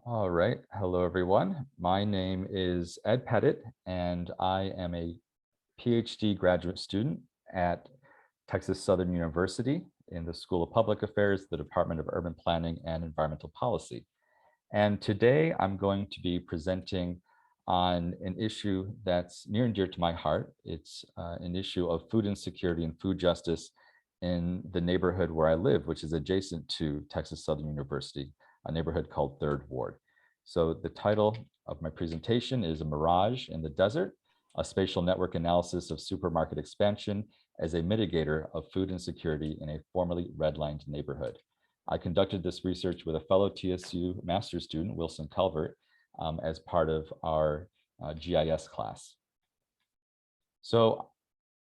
All right. Hello, everyone. My name is Ed Pettitt, and I am a PhD graduate student at Texas Southern University in the School of Public Affairs, the Department of Urban Planning and Environmental Policy. And today I'm going to be presenting on an issue that's near and dear to my heart. It's an issue of food insecurity and food justice in the neighborhood where I live, which is adjacent to Texas Southern University, a neighborhood called Third Ward. So the title of my presentation is Mirage in the Desert, a spatial network analysis of supermarket expansion as a mitigator of food insecurity in a formerly redlined neighborhood. I conducted this research with a fellow TSU master's student, Wilson Calvert, as part of our GIS class. So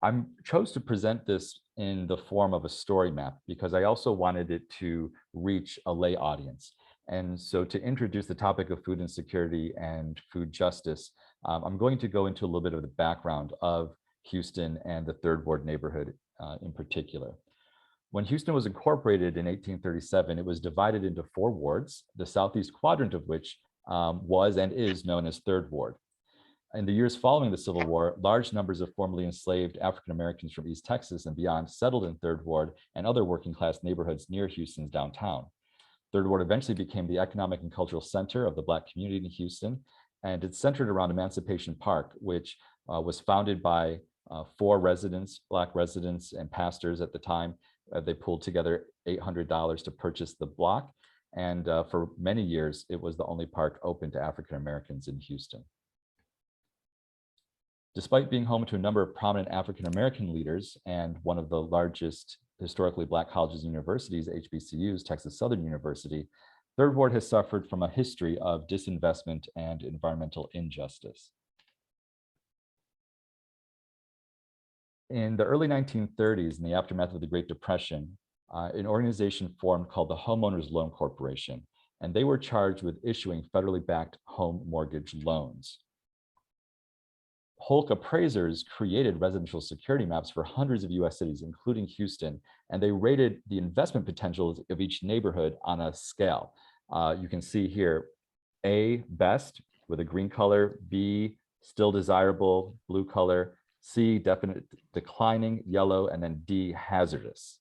I chose to present this in the form of a story map because I also wanted it to reach a lay audience. And so to introduce the topic of food insecurity and food justice, I'm going to go into a little bit of the background of Houston and the Third Ward neighborhood in particular. When Houston was incorporated in 1837, it was divided into 4 wards, the southeast quadrant of which was and is known as Third Ward. In the years following the Civil War, large numbers of formerly enslaved African Americans from East Texas and beyond settled in Third Ward and other working class neighborhoods near Houston's downtown. Third Ward eventually became the economic and cultural center of the Black community in Houston, and it's centered around Emancipation Park, which was founded by 4 residents, Black residents and pastors at the time. They pulled together $800 to purchase the block, and for many years, it was the only park open to African Americans in Houston. Despite being home to a number of prominent African American leaders and one of the largest historically Black colleges and universities, HBCUs, Texas Southern University, Third Ward has suffered from a history of disinvestment and environmental injustice. In the early 1930s, in the aftermath of the Great Depression, an organization formed called the Homeowners Loan Corporation, and they were charged with issuing federally backed home mortgage loans. Polk appraisers created residential security maps for hundreds of US cities, including Houston, and they rated the investment potentials of each neighborhood on a scale. You can see here, A, best, with a green color, B, still desirable, blue color, C, definite declining, yellow, and then D, hazardous.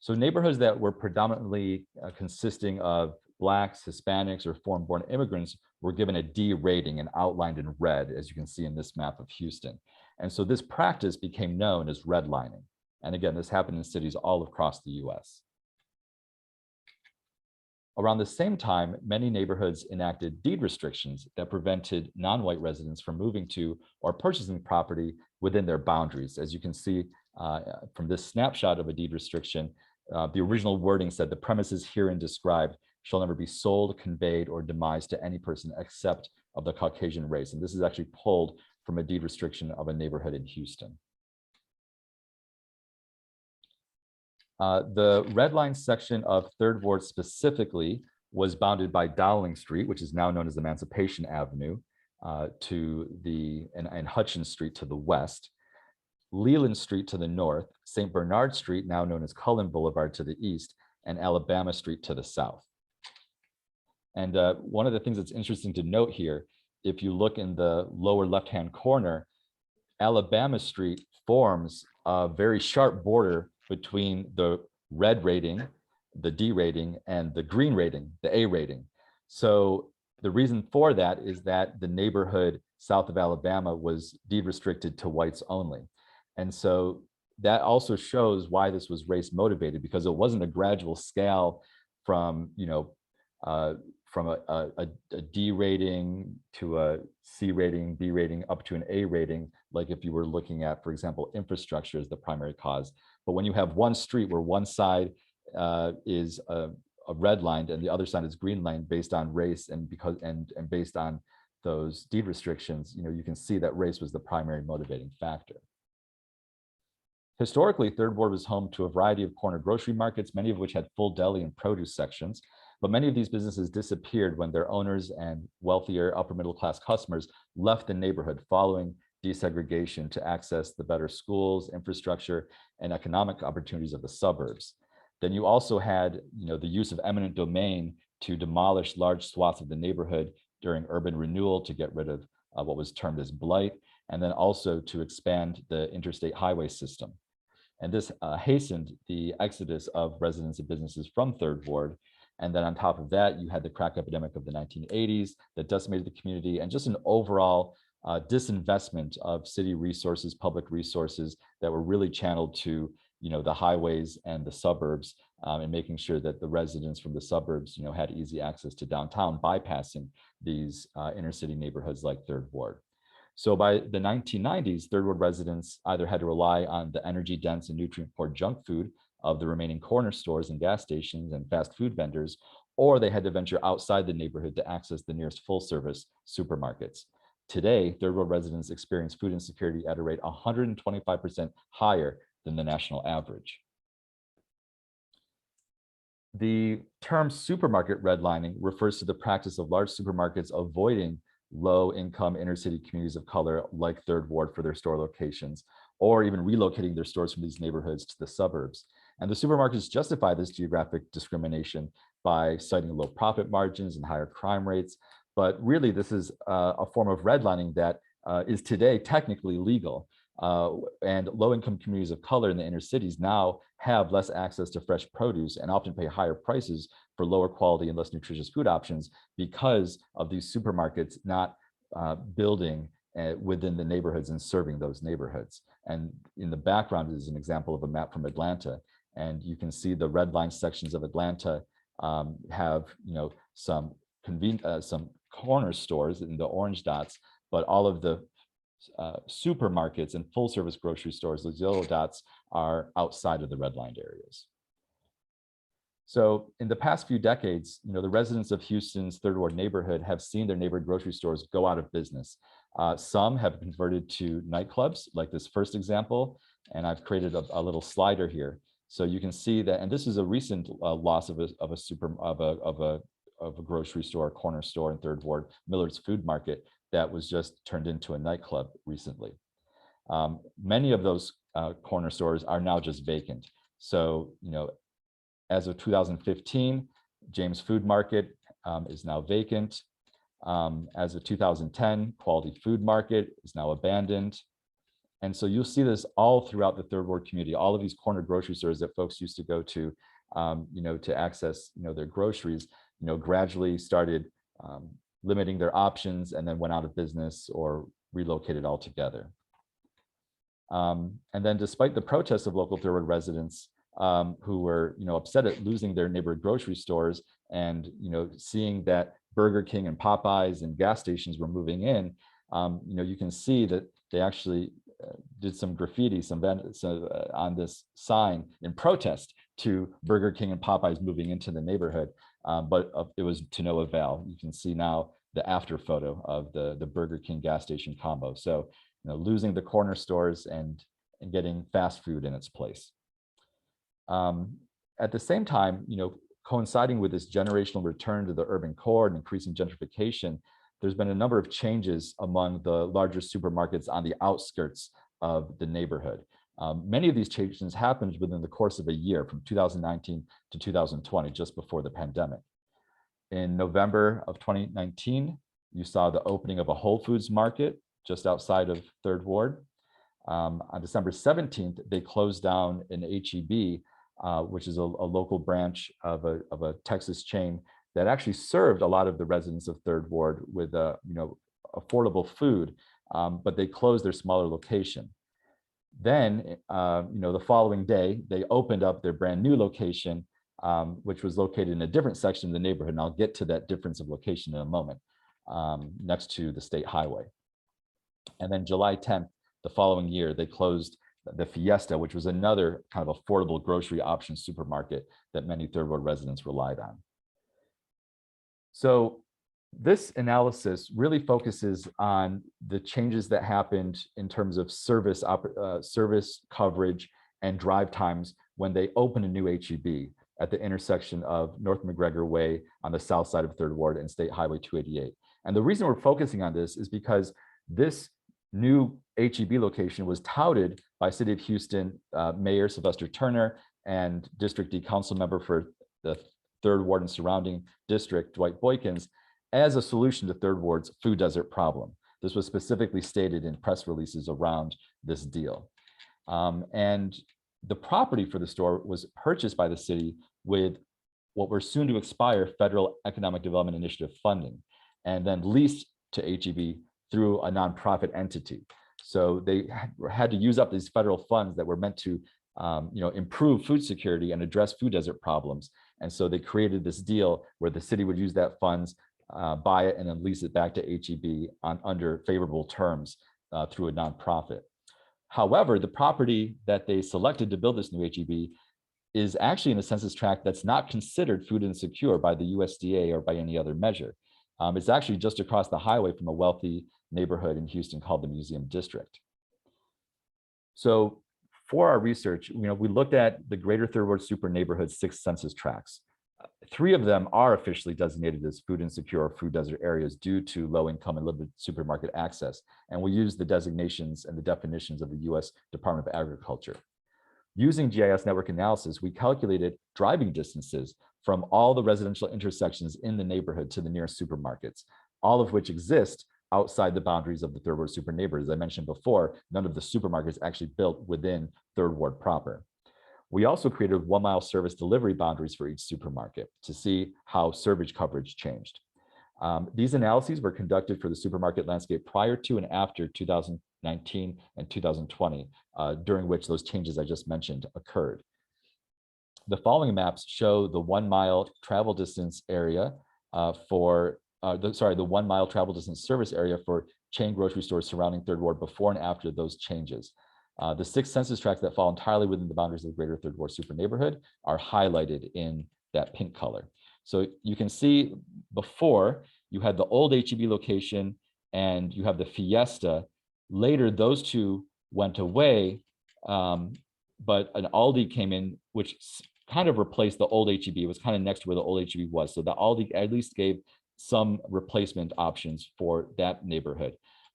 So neighborhoods that were predominantly consisting of Blacks, Hispanics, or foreign-born immigrants were given a D rating and outlined in red, as you can see in this map of Houston. And so this practice became known as redlining. And again, this happened in cities all across the US. Around the same time, many neighborhoods enacted deed restrictions that prevented non-white residents from moving to or purchasing property within their boundaries. As you can see from this snapshot of a deed restriction, the original wording said the premises herein described shall never be sold, conveyed, or demised to any person except of the Caucasian race. And this is actually pulled from a deed restriction of a neighborhood in Houston. The red line section of Third Ward specifically was bounded by Dowling Street, which is now known as Emancipation Avenue, and Hutchins Street to the west, Leland Street to the north, St. Bernard Street, now known as Cullen Boulevard, to the east, and Alabama Street to the south. And one of the things that's interesting to note here, if you look in the lower left-hand corner, Alabama Street forms a very sharp border between the red rating, the D rating, and the green rating, the A rating. So the reason for that is that the neighborhood south of Alabama was deed restricted to whites only. And so that also shows why this was race motivated, because it wasn't a gradual scale from, from a D rating to a C rating, B rating, up to an A rating, like if you were looking at, for example, infrastructure as the primary cause. But when you have one street where one side is a red line and the other side is green line based on race and based on those deed restrictions, you can see that race was the primary motivating factor. Historically, Third Ward was home to a variety of corner grocery markets, many of which had full deli and produce sections. But many of these businesses disappeared when their owners and wealthier upper middle class customers left the neighborhood following desegregation to access the better schools, infrastructure, and economic opportunities of the suburbs. Then you also had the use of eminent domain to demolish large swaths of the neighborhood during urban renewal to get rid of what was termed as blight, and then also to expand the interstate highway system. And this hastened the exodus of residents and businesses from Third Ward. And then on top of that, you had the crack epidemic of the 1980s that decimated the community, and just an overall disinvestment of city resources, public resources that were really channeled to the highways and the suburbs, and making sure that the residents from the suburbs had easy access to downtown, bypassing these inner city neighborhoods like Third Ward. So by the 1990s, Third Ward residents either had to rely on the energy dense and nutrient poor junk food of the remaining corner stores and gas stations and fast food vendors, or they had to venture outside the neighborhood to access the nearest full service supermarkets. Today, Third World residents experience food insecurity at a rate 125% higher than the national average. The term supermarket redlining refers to the practice of large supermarkets avoiding low-income inner-city communities of color like Third Ward for their store locations, or even relocating their stores from these neighborhoods to the suburbs. And the supermarkets justify this geographic discrimination by citing low profit margins and higher crime rates. But really, this is a form of redlining that is today technically legal. And low-income communities of color in the inner cities now have less access to fresh produce and often pay higher prices for lower quality and less nutritious food options because of these supermarkets not building within the neighborhoods and serving those neighborhoods. And in the background is an example of a map from Atlanta. And you can see the red line sections of Atlanta have some corner stores in the orange dots, but all of the supermarkets and full service grocery stores, those yellow dots, are outside of the redlined areas. So in the past few decades, the residents of Houston's Third Ward neighborhood have seen their neighborhood grocery stores go out of business. Some have converted to nightclubs, like this first example, and I've created a little slider here. So you can see that, and this is a recent loss of a grocery store, corner store in Third Ward, Millard's Food Market, that was just turned into a nightclub recently. Many of those corner stores are now just vacant. So, as of 2015, James Food Market is now vacant. As of 2010, Quality Food Market is now abandoned. And so you'll see this all throughout the Third Ward community. All of these corner grocery stores that folks used to go to, to access, their groceries, gradually started limiting their options and then went out of business or relocated altogether. And then despite the protests of local Third Ward residents who were upset at losing their neighborhood grocery stores and seeing that Burger King and Popeyes and gas stations were moving in, you can see that they actually did some graffiti, on this sign in protest to Burger King and Popeyes moving into the neighborhood, but it was to no avail. You can see now the after photo of the Burger King gas station combo. So, losing the corner stores and getting fast food in its place. At the same time, coinciding with this generational return to the urban core and increasing gentrification, there's been a number of changes among the larger supermarkets on the outskirts of the neighborhood. Many of these changes happened within the course of a year, from 2019 to 2020, just before the pandemic. In November of 2019, you saw the opening of a Whole Foods market just outside of Third Ward. On December 17th, they closed down an HEB, which is a local branch of a Texas chain that actually served a lot of the residents of Third Ward with affordable food, but they closed their smaller location. Then, the following day, they opened up their brand new location, which was located in a different section of the neighborhood. And I'll get to that difference of location in a moment, next to the state highway. And then July 10th, the following year, they closed the Fiesta, which was another kind of affordable grocery option supermarket that many Third Ward residents relied on. So this analysis really focuses on the changes that happened in terms of service coverage and drive times when they opened a new HEB at the intersection of North McGregor Way on the south side of Third Ward and State Highway 288. And the reason we're focusing on this is because this new HEB location was touted by City of Houston Mayor Sylvester Turner and District D Council member for the Third Ward and surrounding district, Dwight Boykins, as a solution to Third Ward's food desert problem. This was specifically stated in press releases around this deal. And the property for the store was purchased by the city with what were soon to expire federal economic development initiative funding, and then leased to HEB through a nonprofit entity. So they had to use up these federal funds that were meant to improve food security and address food desert problems. And so they created this deal where the city would use that funds, buy it, and then lease it back to HEB under favorable terms through a nonprofit. However, the property that they selected to build this new HEB is actually in a census tract that's not considered food insecure by the USDA or by any other measure. It's actually just across the highway from a wealthy neighborhood in Houston called the Museum District. So for our research, we looked at the Greater Third Ward Super Neighborhood's 6 census tracts. 3 of them are officially designated as food insecure or food desert areas due to low income and limited supermarket access. And we use the designations and the definitions of the US Department of Agriculture. Using GIS network analysis, we calculated driving distances from all the residential intersections in the neighborhood to the nearest supermarkets, all of which exist outside the boundaries of the Third Ward Super Neighborhood. As I mentioned before, none of the supermarkets actually built within Third Ward proper. We also created 1-mile service delivery boundaries for each supermarket to see how servage coverage changed. These analyses were conducted for the supermarket landscape prior to and after 2019 and 2020, during which those changes I just mentioned occurred. The following maps show the 1-mile travel distance area the 1-mile travel distance service area for chain grocery stores surrounding Third Ward before and after those changes. The 6 census tracts that fall entirely within the boundaries of the Greater Third Ward Super Neighborhood are highlighted in that pink color. So you can see before you had the old HEB location and you have the Fiesta. Later, those 2 went away, but an Aldi came in, which kind of replaced the old HEB. It was kind of next to where the old HEB was. So the Aldi at least gave some replacement options for that neighborhood.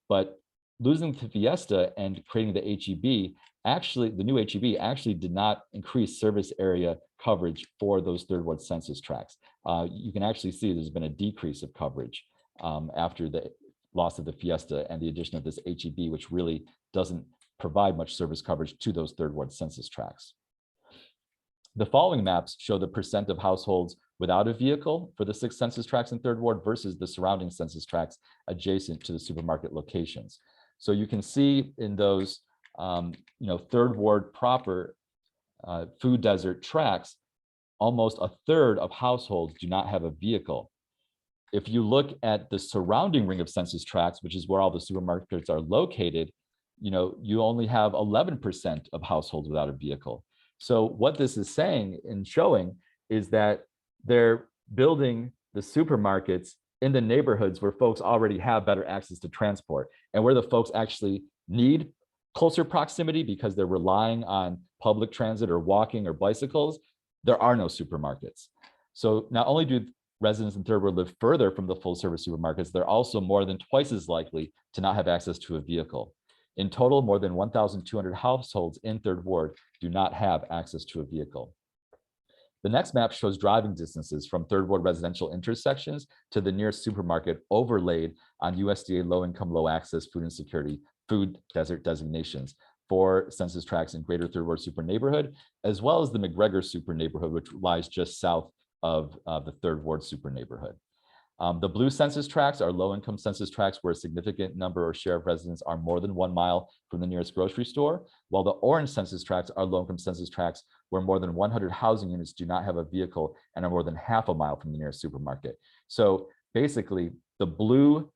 But losing to Fiesta and creating the HEB, actually, the new HEB actually did not increase service area coverage for those Third Ward census tracts. You can actually see there's been a decrease of coverage after the loss of the Fiesta and the addition of this HEB, which really doesn't provide much service coverage to those Third Ward census tracts. The following maps show the percent of households without a vehicle for the 6 census tracts in Third Ward versus the surrounding census tracts adjacent to the supermarket locations. So you can see in those, Third Ward proper food desert tracts, almost a third of households do not have a vehicle. If you look at the surrounding ring of census tracts, which is where all the supermarkets are located, you only have 11% of households without a vehicle. So what this is saying and showing is that they're building the supermarkets in the neighborhoods where folks already have better access to transport, and where the folks actually need closer proximity because they're relying on public transit or walking or bicycles, there are no supermarkets. So not only do residents in Third Ward live further from the full service supermarkets, they're also more than twice as likely to not have access to a vehicle. In total, more than 1,200 households in Third Ward do not have access to a vehicle. The next map shows driving distances from Third Ward residential intersections to the nearest supermarket overlaid on USDA low-income, low-access food insecurity food desert designations for census tracts in Greater Third Ward Super Neighborhood, as well as the McGregor Super Neighborhood, which lies just south of the Third Ward Super Neighborhood. The blue census tracts are low-income census tracts where a significant number or share of residents are more than 1 mile from the nearest grocery store, while the orange census tracts are low-income census tracts where more than 100 housing units do not have a vehicle and are more than half a mile from the nearest supermarket. So basically, the blue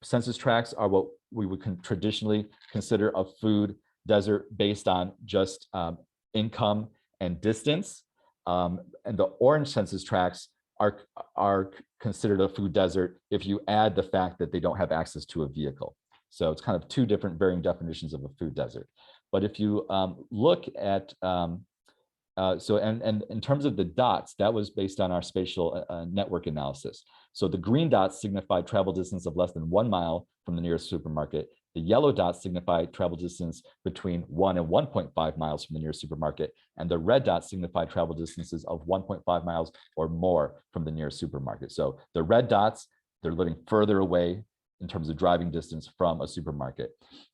census tracts are what we would traditionally consider a food desert based on just income and distance. And the orange census tracts are considered a food desert if you add the fact that they don't have access to a vehicle. So it's kind of 2 different varying definitions of a food desert. But if you look at, and in terms of the dots, that was based on our spatial network analysis. So the green dots signify travel distance of less than 1 mile from the nearest supermarket. The yellow dots signify travel distance between 1 and 1.5 miles from the nearest supermarket, and the red dots signify travel distances of 1.5 miles or more from the nearest supermarket. So the red dots, they're living further away in terms of driving distance from a supermarket.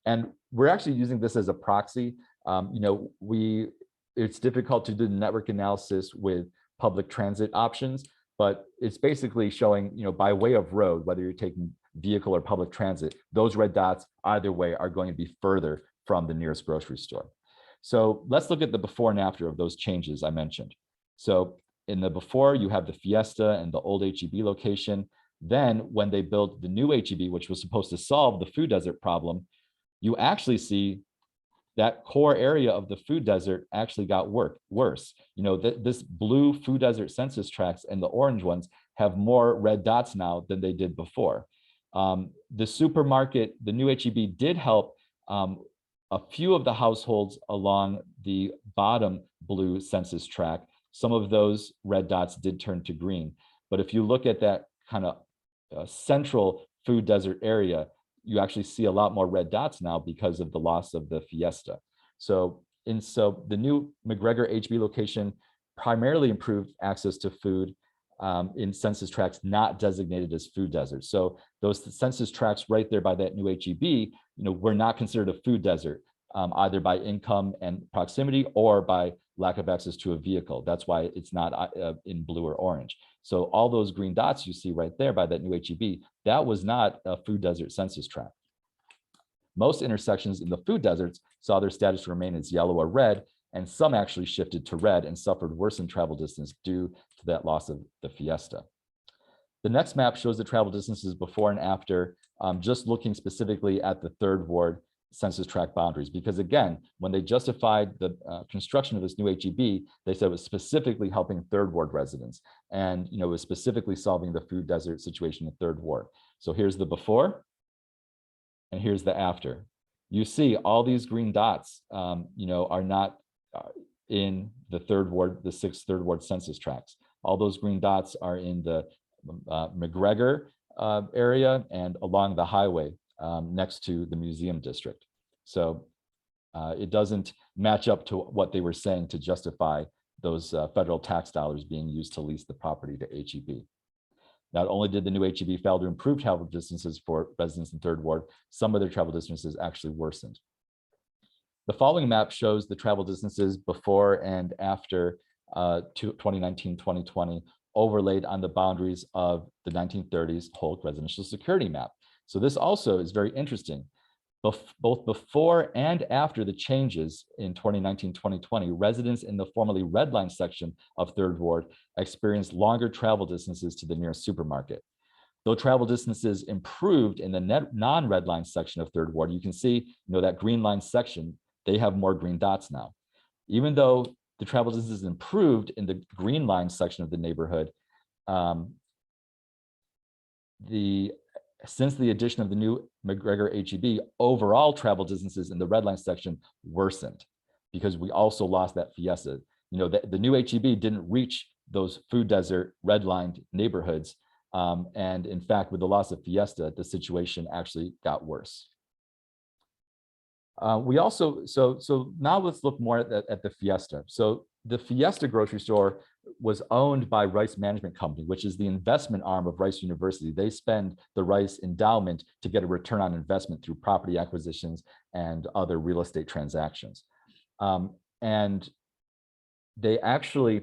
And we're actually using this as a proxy. It's difficult to do the network analysis with public transit options, but it's basically showing, by way of road, whether you're taking vehicle or public transit, those red dots either way are going to be further from the nearest grocery store. So let's look at the before and after of those changes I mentioned. So in the before, you have the Fiesta and the old HEB location. Then when they built the new HEB, which was supposed to solve the food desert problem, you actually see that core area of the food desert actually got worse. This blue food desert census tracts and the orange ones have more red dots now than they did before. The supermarket, the new HEB did help a few of the households along the bottom blue census tract. Some of those red dots did turn to green. But if you look at that kind of central food desert area, you actually see a lot more red dots now because of the loss of the Fiesta. So the new McGregor HB location primarily improved access to food in census tracts not designated as food deserts. So those census tracts right there by that new HEB, were not considered a food desert, either by income and proximity or by lack of access to a vehicle. That's why it's not in blue or orange. So all those green dots you see right there by that new HEB, that was not a food desert census tract. Most intersections in the food deserts saw their status remain as yellow or red, and some actually shifted to red and suffered worsened travel distance due to that loss of the Fiesta. The next map shows the travel distances before and after, just looking specifically at the third ward census tract boundaries, because again, when they justified the construction of this new HEB, they said it was specifically helping third ward residents, and it was specifically solving the food desert situation in third ward. So here's the before, and here's the after. You see all these green dots, are not in the third ward, the 6th third ward census tracts. All those green dots are in the McGregor area and along the highway next to the museum district. So it doesn't match up to what they were saying to justify those federal tax dollars being used to lease the property to HEB. Not only did the new HEB fail to improve travel distances for residents in third ward, some of their travel distances actually worsened. The following map shows the travel distances before and after 2019-2020 overlaid on the boundaries of the 1930s Polk residential security map. So this also is very interesting. Both before and after the changes in 2019-2020, residents in the formerly redlined section of third ward experienced longer travel distances to the nearest supermarket. Though travel distances improved in the non-redlined section of third ward, you can see that green line section, they have more green dots now. Even though the travel distances improved in the green line section of the neighborhood, since the addition of the new McGregor HEB, overall travel distances in the red line section worsened because we also lost that Fiesta. The new HEB didn't reach those food desert redlined neighborhoods. And in fact, with the loss of Fiesta, the situation actually got worse. So now let's look more at the Fiesta. So the Fiesta grocery store was owned by Rice Management Company, which is the investment arm of Rice University. They spend the Rice endowment to get a return on investment through property acquisitions and other real estate transactions. And they actually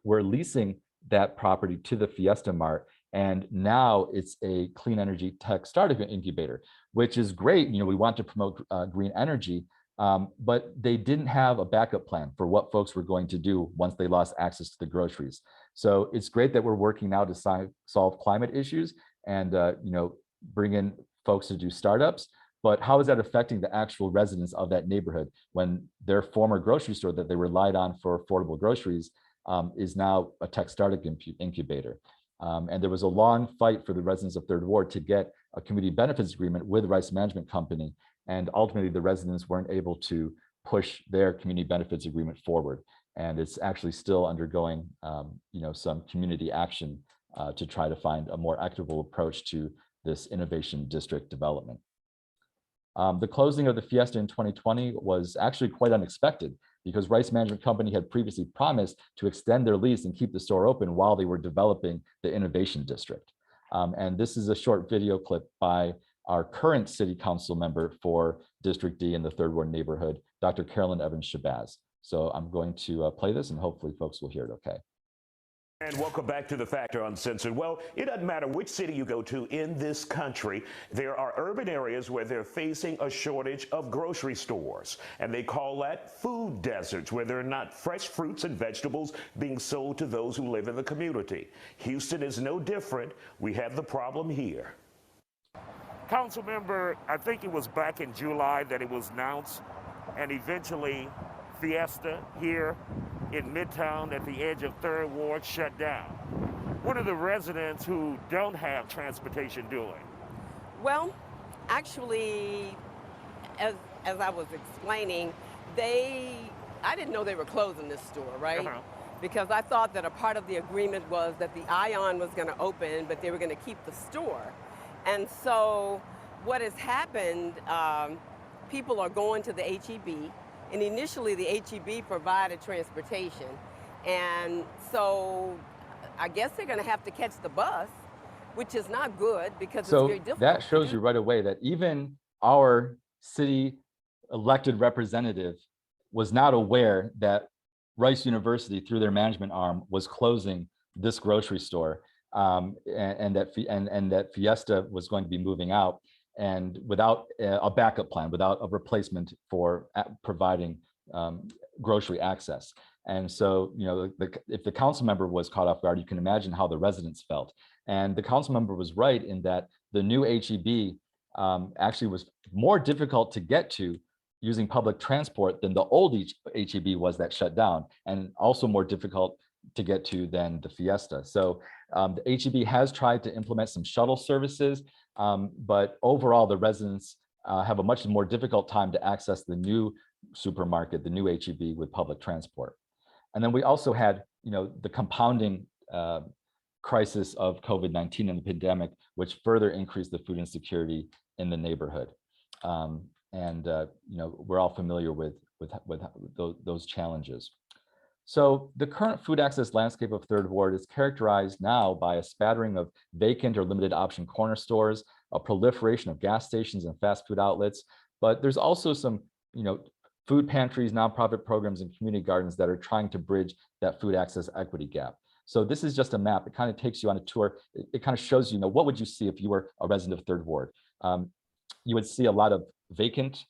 were leasing that property to the Fiesta Mart. And now it's a clean energy tech startup incubator, which is great. We want to promote green energy, but they didn't have a backup plan for what folks were going to do once they lost access to the groceries. So it's great that we're working now to solve climate issues and bring in folks to do startups. But how is that affecting the actual residents of that neighborhood when their former grocery store that they relied on for affordable groceries is now a tech startup incubator? And there was a long fight for the residents of Third Ward to get a community benefits agreement with Rice Management Company. And ultimately, the residents weren't able to push their community benefits agreement forward. And it's actually still undergoing some community action to try to find a more equitable approach to this innovation district development. The closing of the Fiesta in 2020 was actually quite unexpected because Rice Management Company had previously promised to extend their lease and keep the store open while they were developing the Innovation District. And this is a short video clip by our current city council member for District D in the Third Ward neighborhood, Dr. Carolyn Evans-Shabazz. So I'm going to play this and hopefully folks will hear it okay. And welcome back to The Factor Uncensored. Well, it doesn't matter which city you go to in this country, there are urban areas where they're facing a shortage of grocery stores. And they call that food deserts, where there are not fresh fruits and vegetables being sold to those who live in the community. Houston is no different. We have the problem here. Council member, I think it was back in July that it was announced, and eventually Fiesta here in Midtown at the edge of Third Ward shut down. What are the residents who don't have transportation doing? Well, actually, as I was explaining, I didn't know they were closing this store, right? Because I thought that a part of the agreement was that the Ion was going to open, but they were going to keep the store. And so what has happened, people are going to the HEB, and initially the HEB provided transportation. And so I guess they're going to have to catch the bus, which is not good because it's very difficult. So that shows you right away that even our city elected representative was not aware that Rice University, through their management arm, was closing this grocery store, and that Fiesta was going to be moving out, and without a backup plan, without a replacement for providing grocery access. And so, you know, if the council member was caught off guard, you can imagine how the residents felt. And the council member was right in that the new HEB actually was more difficult to get to using public transport than the old HEB was that shut down, and also more difficult to get to than the Fiesta. So the HEB has tried to implement some shuttle services, but overall the residents have a much more difficult time to access the new supermarket, the new HEB, with public transport. And then we also had, you know, the compounding crisis of COVID-19 and the pandemic, which further increased the food insecurity in the neighborhood. You know, we're all familiar with those challenges. So the current food access landscape of Third Ward is characterized now by a spattering of vacant or limited option corner stores, a proliferation of gas stations and fast food outlets, but there's also some, you know, food pantries, nonprofit programs, and community gardens that are trying to bridge that food access equity gap. So this is just a map. It kind of takes you on a tour. It kind of shows you, what would you see if you were a resident of Third Ward? You would see a lot of vacant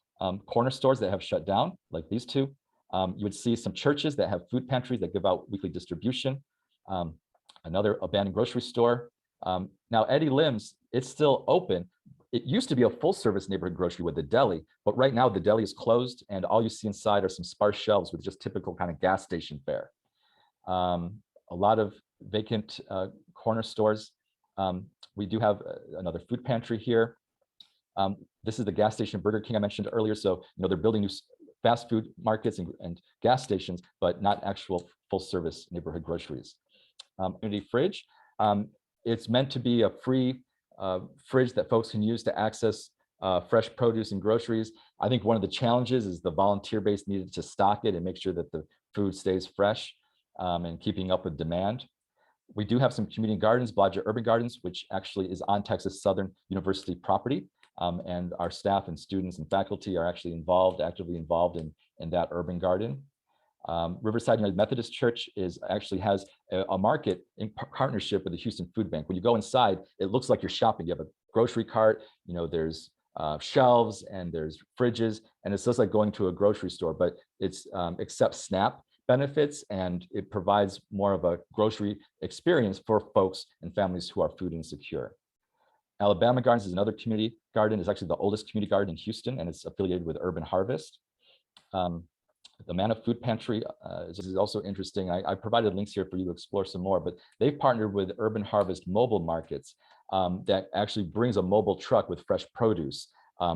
corner stores that have shut down, like these two. You would see some churches that have food pantries that give out weekly distribution. Another abandoned grocery store. Now Eddie Lim's, it's still open. It used to be a full service neighborhood grocery with a deli, but right now the deli is closed and all you see inside are some sparse shelves with just typical kind of gas station fare. A lot of vacant corner stores. We do have another food pantry here. This is the gas station Burger King I mentioned earlier. So, you know, they're building new fast food markets and gas stations, but not actual full service neighborhood groceries. Community fridge. It's meant to be a free fridge that folks can use to access fresh produce and groceries. I think one of the challenges is the volunteer base needed to stock it and make sure that the food stays fresh and keeping up with demand. We do have some community gardens, Blodgett Urban Gardens, which actually is on Texas Southern University property. And our staff and students and faculty are actually actively involved in that urban garden. Riverside United Methodist Church actually has a market in partnership with the Houston Food Bank. When you go inside, it looks like you're shopping. You have a grocery cart, you know, there's shelves and there's fridges, and it's just like going to a grocery store, but it's accepts SNAP benefits, and it provides more of a grocery experience for folks and families who are food insecure. Alabama Gardens is another community garden. It's actually the oldest community garden in Houston, and it's affiliated with Urban Harvest. The Manna Food Pantry is also interesting. I provided links here for you to explore some more, but they've partnered with Urban Harvest mobile markets that actually brings a mobile truck with fresh produce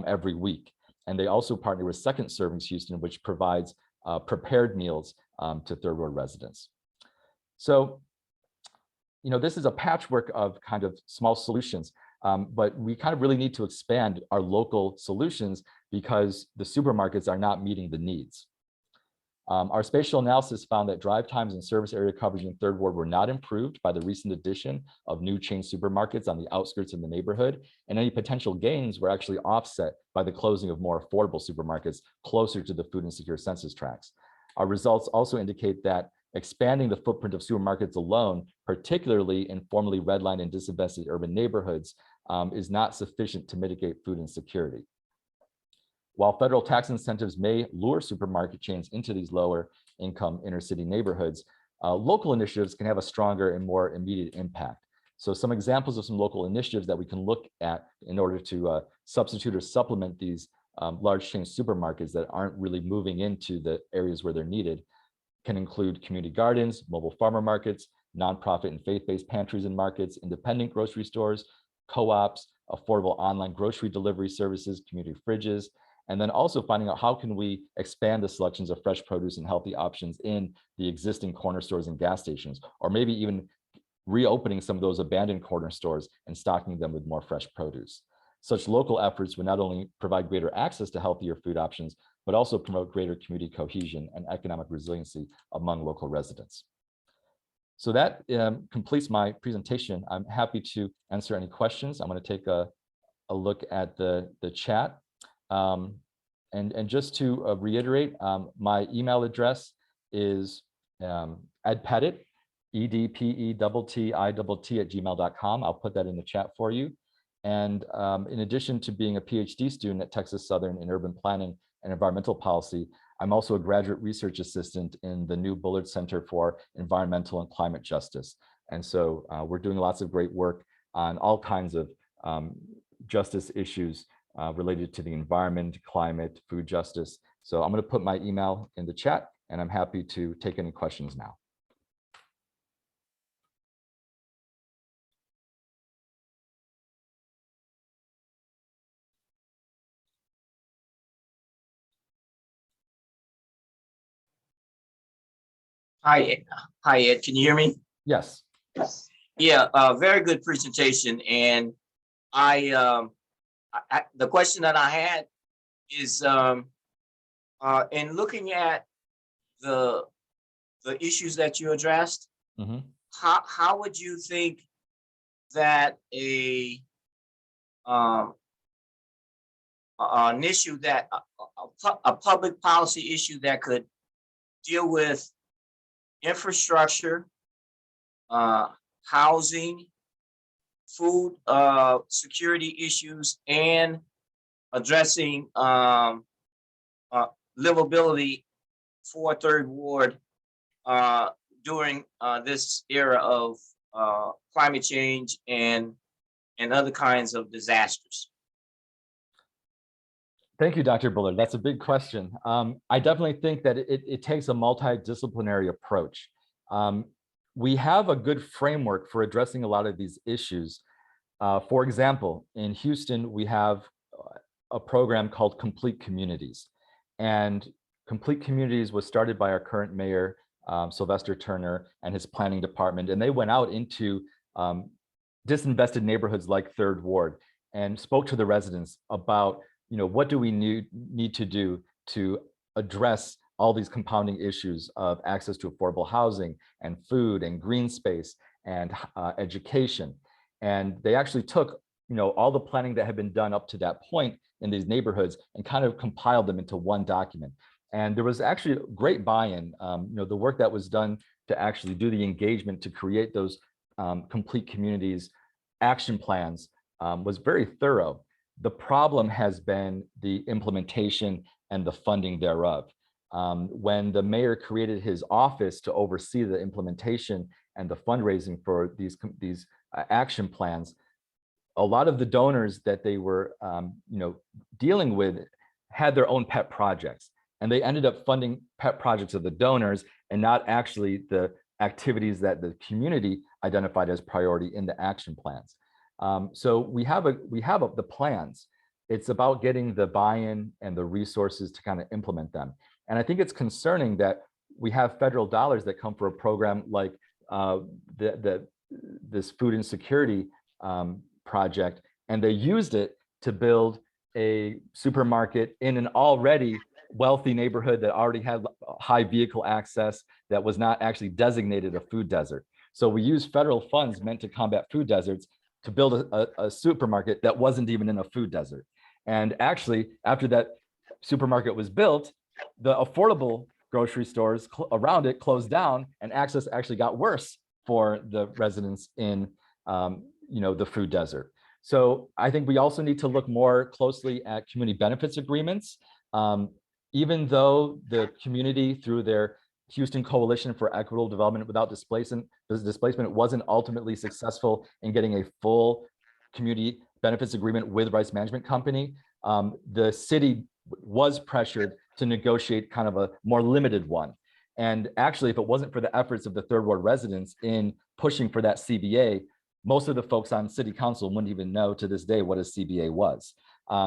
every week. And they also partner with Second Servings Houston, which provides prepared meals to Third Ward residents. So, you know, this is a patchwork of kind of small solutions. But we kind of really need to expand our local solutions because the supermarkets are not meeting the needs. Our spatial analysis found that drive times and service area coverage in Third Ward were not improved by the recent addition of new chain supermarkets on the outskirts of the neighborhood, and any potential gains were actually offset by the closing of more affordable supermarkets closer to the food insecure census tracts. Our results also indicate that expanding the footprint of supermarkets alone, particularly in formerly redlined and disinvested urban neighborhoods, is not sufficient to mitigate food insecurity. While federal tax incentives may lure supermarket chains into these lower income inner city neighborhoods, local initiatives can have a stronger and more immediate impact. So some examples of some local initiatives that we can look at in order to substitute or supplement these large chain supermarkets that aren't really moving into the areas where they're needed can include community gardens, mobile farmer markets, nonprofit and faith-based pantries and markets, independent grocery stores, co-ops, affordable online grocery delivery services, community fridges, and then also finding out how can we expand the selections of fresh produce and healthy options in the existing corner stores and gas stations, or maybe even reopening some of those abandoned corner stores and stocking them with more fresh produce. Such local efforts would not only provide greater access to healthier food options, but also promote greater community cohesion and economic resiliency among local residents. So that completes my presentation. I'm happy to answer any questions. I'm going to take a look at the chat. And just to reiterate, my email address is edpettitt, edpettitt@gmail.com. I'll put that in the chat for you. And in addition to being a PhD student at Texas Southern in urban planning and environmental policy, I'm also a graduate research assistant in the new Bullard Center for Environmental and Climate Justice. And so we're doing lots of great work on all kinds of justice issues related to the environment, climate, food justice. So I'm going to put my email in the chat, and I'm happy to take any questions now. Hi, Ed. Can you hear me? Yes. Yeah, very good presentation. And the question that I had is, in looking at the issues that you addressed, how would you think that an issue that a public policy issue that could deal with infrastructure, housing, food security issues, and addressing livability for Third Ward during this era of climate change and other kinds of disasters? Thank you, Dr. Bullard. That's a big question. I definitely think that it takes a multidisciplinary approach. We have a good framework for addressing a lot of these issues. For example, in Houston, we have a program called Complete Communities. And Complete Communities was started by our current mayor, Sylvester Turner, and his planning department. And they went out into disinvested neighborhoods like Third Ward and spoke to the residents about, what do we need to do to address all these compounding issues of access to affordable housing and food and green space and education. And they actually took, all the planning that had been done up to that point in these neighborhoods and kind of compiled them into one document. And there was actually great buy-in. The work that was done to actually do the engagement to create those Complete Communities action plans was very thorough. The problem has been the implementation and the funding thereof. When the mayor created his office to oversee the implementation and the fundraising for these action plans, a lot of the donors that they were dealing with had their own pet projects, and they ended up funding pet projects of the donors and not actually the activities that the community identified as priority in the action plans. So we have the plans. It's about getting the buy-in and the resources to kind of implement them. And I think it's concerning that we have federal dollars that come for a program like this food insecurity project, and they used it to build a supermarket in an already wealthy neighborhood that already had high vehicle access, that was not actually designated a food desert. So we used federal funds meant to combat food deserts to build a supermarket that wasn't even in a food desert. And actually, after that supermarket was built, the affordable grocery stores around it closed down, and access actually got worse for the residents in the food desert. So I think we also need to look more closely at community benefits agreements. Even though the community, through their Houston Coalition for Equitable Development Without Displacement wasn't ultimately successful in getting a full community benefits agreement with Rice Management Company, the city was pressured to negotiate kind of a more limited one. And actually, if it wasn't for the efforts of the Third Ward residents in pushing for that CBA, most of the folks on city council wouldn't even know to this day what a CBA was.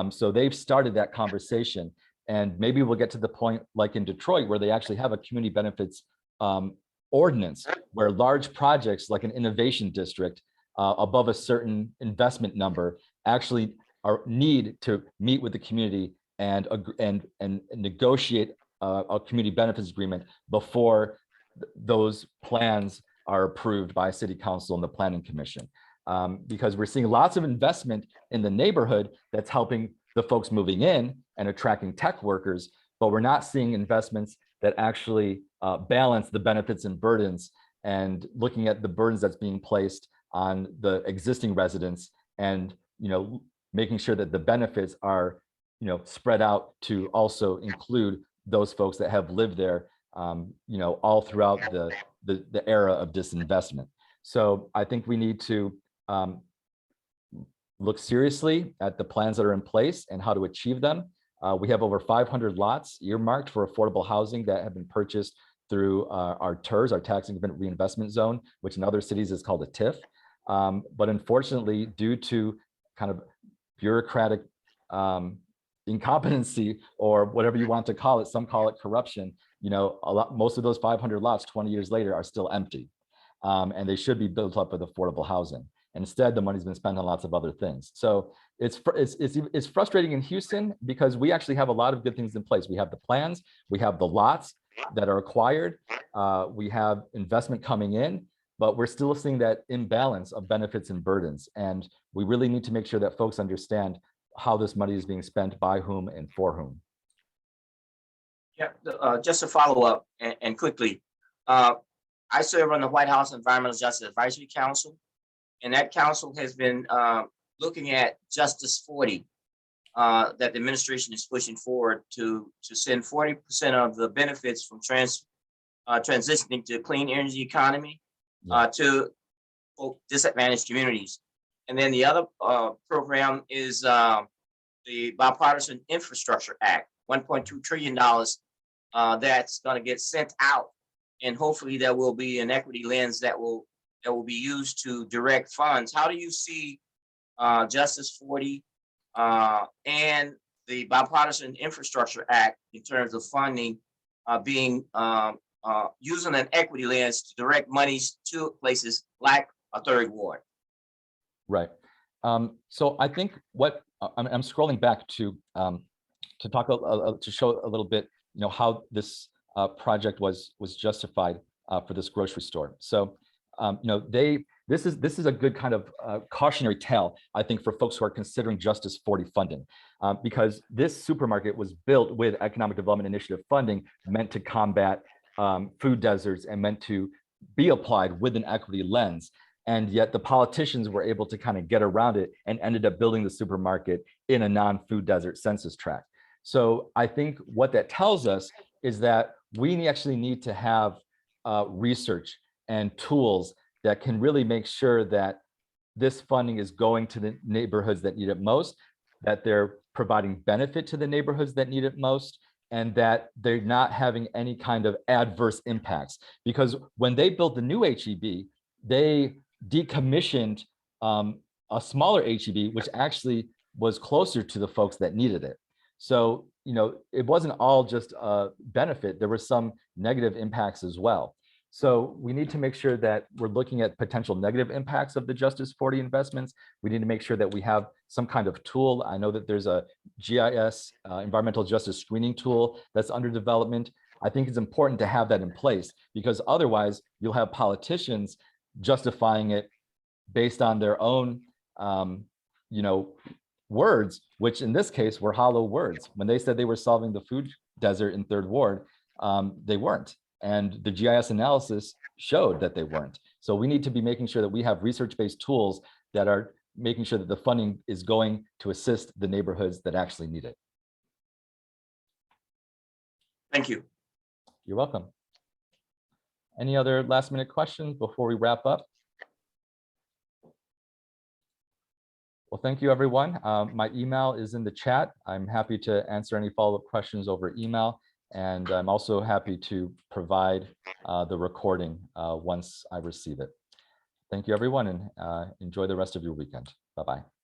So they've started that conversation. And maybe we'll get to the point like in Detroit where they actually have a community benefits ordinance where large projects like an innovation district above a certain investment number actually need to meet with the community and negotiate a community benefits agreement before those plans are approved by city council and the planning commission. Because we're seeing lots of investment in the neighborhood that's helping the folks moving in and attracting tech workers, but we're not seeing investments that actually balance the benefits and burdens, and looking at the burdens that's being placed on the existing residents, and making sure that the benefits are spread out to also include those folks that have lived there all throughout the era of disinvestment. So I think we need to look seriously at the plans that are in place and how to achieve them. We have over 500 lots earmarked for affordable housing that have been purchased through our TERS, our Tax Increment Reinvestment Zone, which in other cities is called a TIF. But unfortunately, due to kind of bureaucratic incompetency, or whatever you want to call it, some call it corruption, most of those 500 lots 20 years later are still empty. And they should be built up with affordable housing. And instead, the money's been spent on lots of other things. So it's frustrating in Houston because we actually have a lot of good things in place. We have the plans, we have the lots that are acquired, we have investment coming in, but we're still seeing that imbalance of benefits and burdens. And we really need to make sure that folks understand how this money is being spent, by whom and for whom. Yeah, just to follow up and quickly, I serve on the White House Environmental Justice Advisory Council, and that council has been looking at Justice 40 that the administration is pushing forward to send 40% of the benefits from transitioning to clean energy economy to disadvantaged communities. And then the other program is the Bipartisan Infrastructure Act, $1.2 trillion that's going to get sent out. And hopefully there will be an equity lens that will be used to direct funds. How do you see Justice 40 and the Bipartisan Infrastructure Act in terms of funding being using an equity lens to direct monies to places like a Third Ward? Right. So I think what I'm scrolling back to talk to show a little bit, how this project was justified for this grocery store. So, this is a good kind of cautionary tale, I think, for folks who are considering Justice 40 funding, because this supermarket was built with Economic Development Initiative funding meant to combat food deserts and meant to be applied with an equity lens. And yet the politicians were able to kind of get around it and ended up building the supermarket in a non-food desert census tract. So I think what that tells us is that we actually need to have research and tools that can really make sure that this funding is going to the neighborhoods that need it most, that they're providing benefit to the neighborhoods that need it most, and that they're not having any kind of adverse impacts. Because when they built the new HEB, they decommissioned a smaller HEB, which actually was closer to the folks that needed it. So, it wasn't all just a benefit. There were some negative impacts as well. So we need to make sure that we're looking at potential negative impacts of the Justice 40 investments. We need to make sure that we have some kind of tool. I know that there's a GIS, environmental justice screening tool that's under development. I think it's important to have that in place, because otherwise you'll have politicians justifying it based on their own, words, which in this case were hollow words. When they said they were solving the food desert in Third Ward, they weren't. And the GIS analysis showed that they weren't. So we need to be making sure that we have research-based tools that are making sure that the funding is going to assist the neighborhoods that actually need it. Thank you. You're welcome. Any other last-minute questions before we wrap up? Well, thank you, everyone. My email is in the chat. I'm happy to answer any follow-up questions over email. And I'm also happy to provide the recording once I receive it. Thank you, everyone, and enjoy the rest of your weekend. Bye-bye.